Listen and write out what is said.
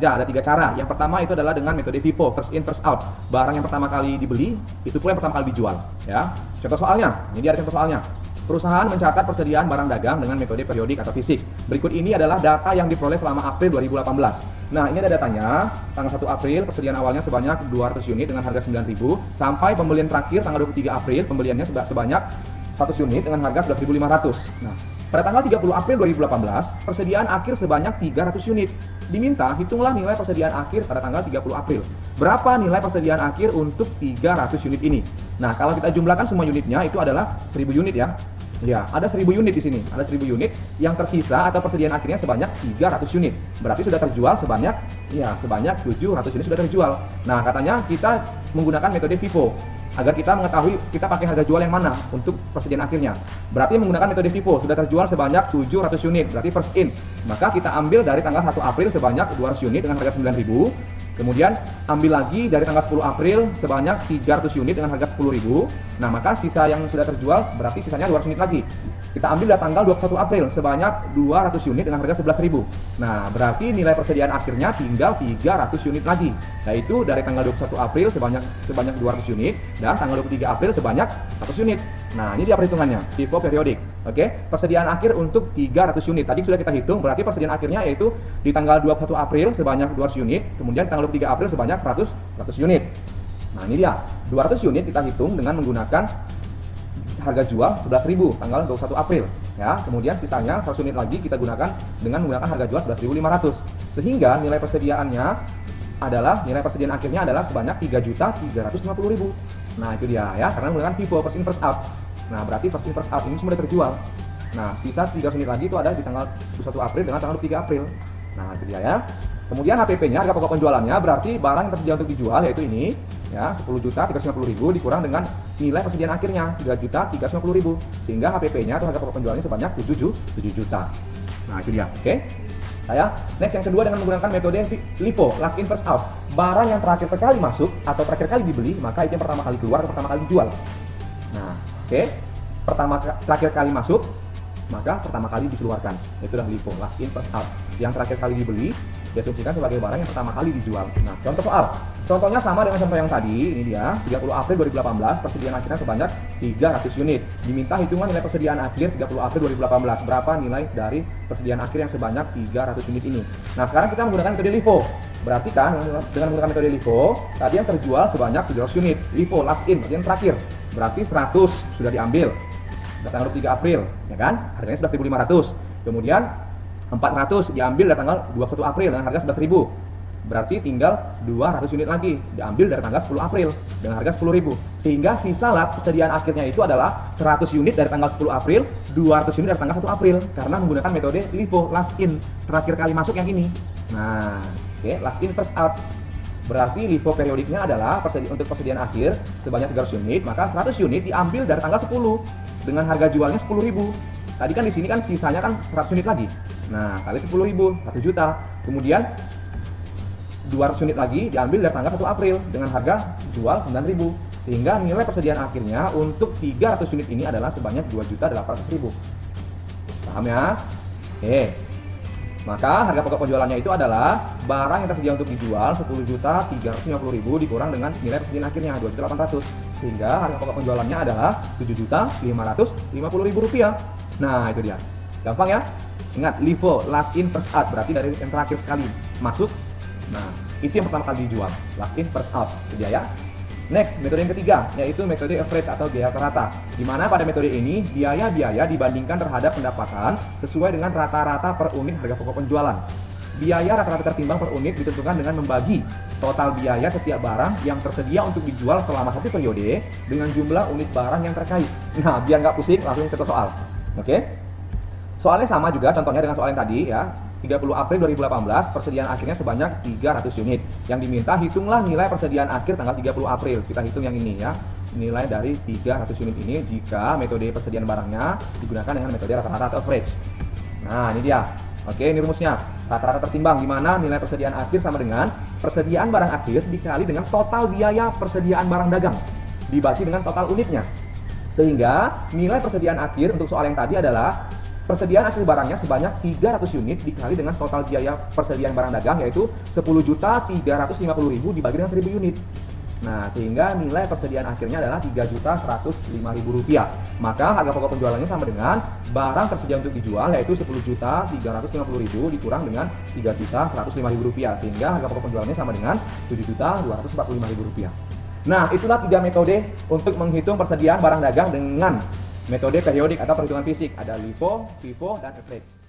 Ya, ada 3 cara. Yang pertama itu adalah dengan metode FIFO, first in first out. Barang yang pertama kali dibeli, itu pula yang pertama kali dijual. Ya, contoh soalnya. Ini ada contoh soalnya. Perusahaan mencatat persediaan barang dagang dengan metode periodik atau fisik. Berikut ini adalah data yang diperoleh selama April 2018. Nah, ini ada datanya. Tanggal 1 April, persediaan awalnya sebanyak 200 unit dengan harga 9.000, sampai pembelian terakhir tanggal 23 April, pembeliannya sebanyak 100 unit dengan harga 11.500. Nah, pada tanggal 30 April 2018, persediaan akhir sebanyak 300 unit. Diminta, hitunglah nilai persediaan akhir pada tanggal 30 April. Berapa nilai persediaan akhir untuk 300 unit ini? Nah, kalau kita jumlahkan semua unitnya, itu adalah 1000 unit ya. Ya, ada 1000 unit di sini. Ada 1000 unit yang tersisa atau persediaan akhirnya sebanyak 300 unit. Berarti sudah terjual sebanyak 700 unit sudah terjual. Nah, katanya kita menggunakan metode FIFO agar kita mengetahui kita pakai harga jual yang mana untuk persediaan akhirnya. Berarti menggunakan metode FIFO sudah terjual sebanyak 700 unit, berarti first in. Maka kita ambil dari tanggal 1 April sebanyak 200 unit dengan harga 9.000. Kemudian ambil lagi dari tanggal 10 April sebanyak 300 unit dengan harga 10.000. Nah, maka sisa yang sudah terjual berarti sisanya 200 unit lagi. Kita ambil dari tanggal 21 April sebanyak 200 unit dengan harga 11.000. Nah, berarti nilai persediaan akhirnya tinggal 300 unit lagi. Yaitu dari tanggal 21 April sebanyak 200 unit dan tanggal 23 April sebanyak 100 unit. Nah, ini dia perhitungannya, FIFO periodik. Oke, persediaan akhir untuk 300 unit. Tadi sudah kita hitung, berarti persediaan akhirnya yaitu di tanggal 21 April sebanyak 200 unit, kemudian tanggal 23 April sebanyak 100 unit. Nah, ini dia. 200 unit kita hitung dengan menggunakan harga jual 11.000 tanggal 21 April. Ya, kemudian sisanya 100 unit lagi kita gunakan dengan menggunakan harga jual 11.500. Sehingga nilai persediaan akhirnya adalah sebanyak 3.350.000. Nah, itu dia ya, karena menggunakan FIFO, first in first out. Nah, berarti first in first out ini sudah terjual. Nah, sisa 300 unit lagi itu ada di tanggal 21 April dengan tanggal 3 April. Nah, itu dia ya. Kemudian HPP-nya, harga pokok penjualannya, berarti barang yang tersedia untuk dijual yaitu ini ya, 10.350.000 dikurang dengan nilai persediaan akhirnya 3.350.000, sehingga HPP-nya atau harga pokok penjualannya sebanyak 7 juta. Nah, itu dia. Oke. Next yang kedua dengan menggunakan metode LIFO, last in first out. Barang yang terakhir sekali masuk atau terakhir kali dibeli, maka itu yang pertama kali keluar atau pertama kali dijual. Nah, terakhir kali masuk, maka pertama kali dikeluarkan. Itulah LIFO, last in first out. Yang terakhir kali dibeli diasumsikan sebagai barang yang pertama kali dijual. Nah, contoh soal. Contohnya sama dengan contoh yang tadi. Ini dia, 30 April 2018, persediaan akhirnya sebanyak 300 unit. Diminta hitungan nilai persediaan akhir 30 April 2018. Berapa nilai dari persediaan akhir yang sebanyak 300 unit ini? Nah, sekarang kita menggunakan metode LIFO. Berarti kan dengan menggunakan metode LIFO, tadi yang terjual sebanyak 700 unit. LIFO, last in, berarti yang terakhir. Berarti 100 sudah diambil. Tanggal 3 April, ya kan? Harganya 11.500. Kemudian 400 diambil dari tanggal 21 April dengan harga 11.000. Berarti tinggal 200 unit lagi diambil dari tanggal 10 April dengan harga 10.000. Sehingga sisa persediaan akhirnya itu adalah 100 unit dari tanggal 10 April, 200 unit dari tanggal 1 April karena menggunakan metode LIFO, last in, terakhir kali masuk yang ini. Nah, oke, last in first out. Berarti LIFO periodiknya adalah untuk persediaan akhir sebanyak 300 unit, maka 100 unit diambil dari tanggal 10 dengan harga jualnya 10.000. Tadi kan di sini kan sisanya kan 100 unit lagi. Nah, kali 10.000, 1 juta. Kemudian 200 unit lagi diambil dari tanggal 1 April dengan harga jual 9.000. Sehingga nilai persediaan akhirnya untuk 300 unit ini adalah sebanyak 2.800.000. Paham ya? Oke. Maka harga pokok penjualannya itu adalah barang yang tersedia untuk dijual 10.350.000 dikurang dengan nilai persediaan akhirnya 2.800.000. Sehingga harga pokok penjualannya adalah 7.550.000 rupiah. Nah, itu dia. Gampang ya? Ingat, LIFO, last in first out, berarti dari yang terakhir sekali masuk. Nah, itu yang pertama kali dijual, last in first out. Itu dia ya. Next, metode yang ketiga, yaitu metode average atau biaya rata. Di mana pada metode ini, biaya-biaya dibandingkan terhadap pendapatan sesuai dengan rata-rata per unit harga pokok penjualan. Biaya rata-rata tertimbang per unit ditentukan dengan membagi total biaya setiap barang yang tersedia untuk dijual selama satu periode dengan jumlah unit barang yang terkait. Nah, biar nggak pusing, langsung ke soal. Oke? Soalnya sama juga contohnya dengan soal yang tadi ya. 30 April 2018, persediaan akhirnya sebanyak 300 unit. Yang diminta hitunglah nilai persediaan akhir tanggal 30 April. Kita hitung yang ini ya. Nilai dari 300 unit ini jika metode persediaan barangnya digunakan dengan metode rata-rata atau average. Nah, ini dia. Oke, ini rumusnya. Rata-rata tertimbang, di mana nilai persediaan akhir sama dengan persediaan barang akhir dikali dengan total biaya persediaan barang dagang dibagi dengan total unitnya. Sehingga nilai persediaan akhir untuk soal yang tadi adalah persediaan akhir barangnya sebanyak 300 unit dikali dengan total biaya persediaan barang dagang yaitu 10.350.000 dibagi dengan 1.000 unit. Nah, sehingga nilai persediaan akhirnya adalah Rp3.105.000. Maka harga pokok penjualannya sama dengan barang tersedia untuk dijual yaitu Rp10.350.000 dikurang dengan Rp3.105.000, sehingga harga pokok penjualannya sama dengan Rp7.245.000. Nah, itulah 3 metode untuk menghitung persediaan barang dagang dengan metode periodik atau perhitungan fisik. Ada LIFO, FIFO, dan average.